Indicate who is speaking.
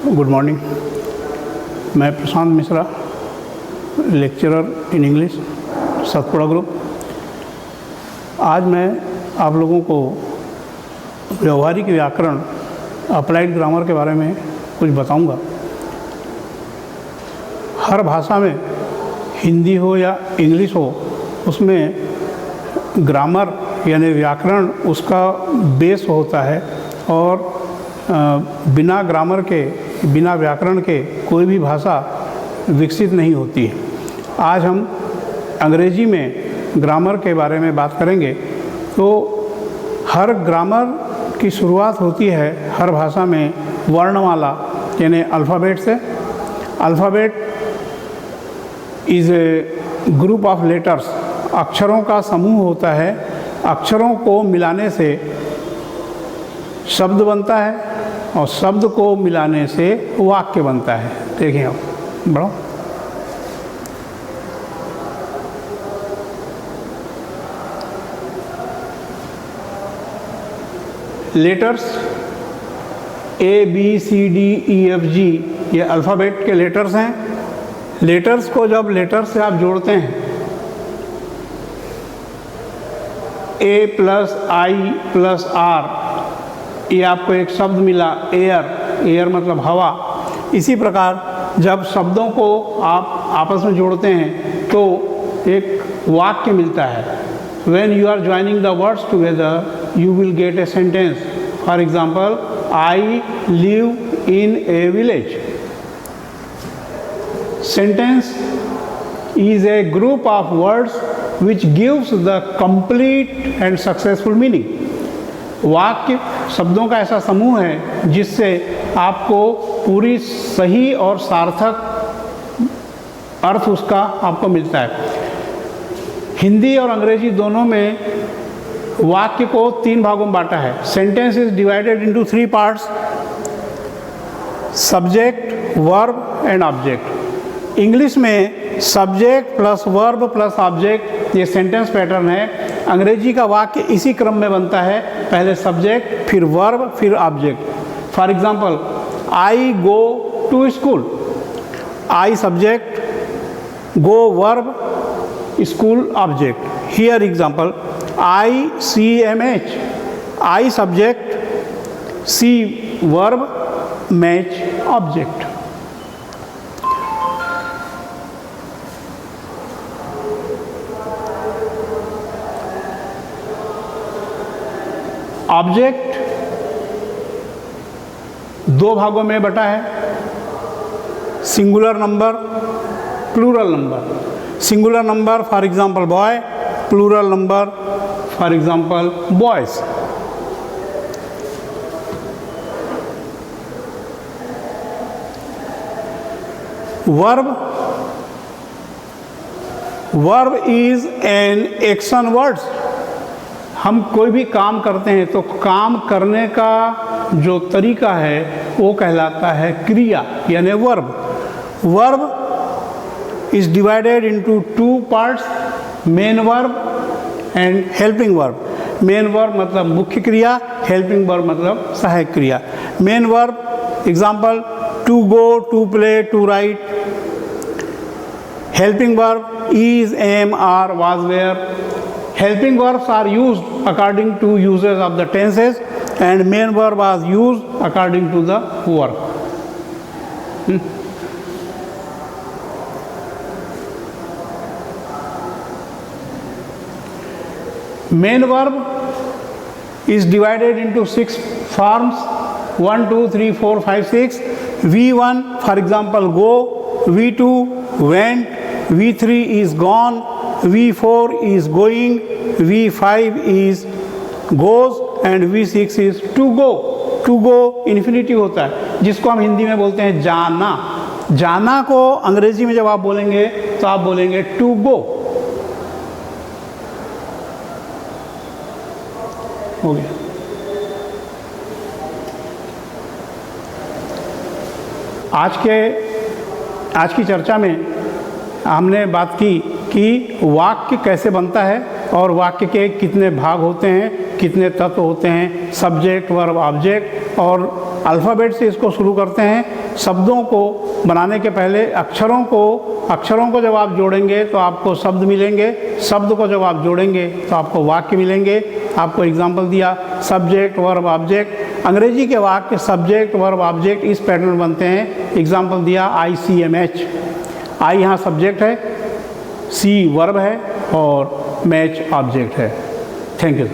Speaker 1: Good morning. मैं Prashant Mishra, lecturer in English, Satpura group. आज मैं आप लोगों को व्यवहारिक व्याकरण, अप्लाइड ग्रामर के बारे में कुछ बताऊंगा। हर भाषा में, हिंदी हो या इंग्लिश हो, उसमें ग्रामर यानी व्याकरण उसका बेस होता है और बिना ग्रामर के, बिना व्याकरण के कोई भी भाषा विकसित नहीं होती है। आज हम अंग्रेजी में ग्रामर के बारे में बात करेंगे। तो हर ग्रामर की शुरुआत होती है हर भाषा में वर्णमाला यानी अल्फ़ाबेट से। Alphabet is a group of letters, अक्षरों का समूह होता है। अक्षरों को मिलाने से शब्द बनता है और शब्द को मिलाने से वाक्य बनता है। देखें आप, बढ़ो। Letters A B C D E F G, ये अल्फ़ाबेट के लेटर्स हैं। लेटर्स को जब लेटर्स से आप जोड़ते हैं, ए प्लस आई प्लस आर, ये आपको एक शब्द मिला एयर। एयर मतलब हवा। इसी प्रकार जब शब्दों को आप आपस में जोड़ते हैं तो एक वाक्य मिलता है। When you are joining the words together, you will get a sentence. For example, I live in a village. Sentence is a group of words which gives the complete and successful meaning. वाक्य शब्दों का ऐसा समूह है जिससे आपको पूरी सही और सार्थक अर्थ उसका आपको मिलता है। हिंदी और अंग्रेजी दोनों में वाक्य को 3 भागों में बांटा है। Sentence is divided into 3 parts: subject, verb and object. English में subject plus verb plus object ये सेंटेंस पैटर्न है। अंग्रेजी का वाक्य इसी क्रम में बनता है, पहले सब्जेक्ट, फिर वर्ब, फिर object. For example, I go to school. I subject, go verb, school object. Here example, I see M H. I subject, see verb, match object. Object 2 भागों में बटा है: singular number, plural number. Singular number for example boy, plural number for example boys. Verb, verb is an action words. हम कोई भी काम करते हैं तो काम करने का जो तरीका है वो कहलाता है क्रिया यानी verb. Verb is divided into 2 parts: main verb and helping verb. Main verb मतलब मुख्य क्रिया, हेल्पिंग वर्ब मतलब सहायक क्रिया। Main verb example, to go, to play, to write. Helping verb is, am, are, was, were. Helping verbs are used according to uses of the tenses and main verb was used according to the verb. Main verb is divided into 6 forms: 1, 2, 3, 4, 5, 6. V1 for example go, V2 went, V3 is gone, V4 is going, V5 is goes and V6 is to go. To go infinitive होता है जिसको हम हिंदी में बोलते हैं जाना। जाना को अंग्रेजी में जब आप बोलेंगे तो आप बोलेंगे टू गो। हो गया। आज की चर्चा में हमने बात की कि वाक्य कैसे बनता है और वाक्य के कितने भाग होते हैं, कितने तत्व होते हैं, सब्जेक्ट, वर्ब, ऑब्जेक्ट, और अल्फ़ाबेट से इसको शुरू करते हैं शब्दों को बनाने के पहले अक्षरों को जब आप जोड़ेंगे तो आपको शब्द मिलेंगे, शब्द को जब आप जोड़ेंगे तो आपको वाक्य मिलेंगे। आपको एग्जाम्पल दिया सब्जेक्ट वर्ब ऑब्जेक्ट, अंग्रेजी के वाक्य सब्जेक्ट वर्ब ऑब्जेक्ट इस पैटर्न बनते हैं। एग्जाम्पल दिया ICMH, आई यहाँ सब्जेक्ट है, सी वर्ब है और मैच ऑब्जेक्ट है। Thank you.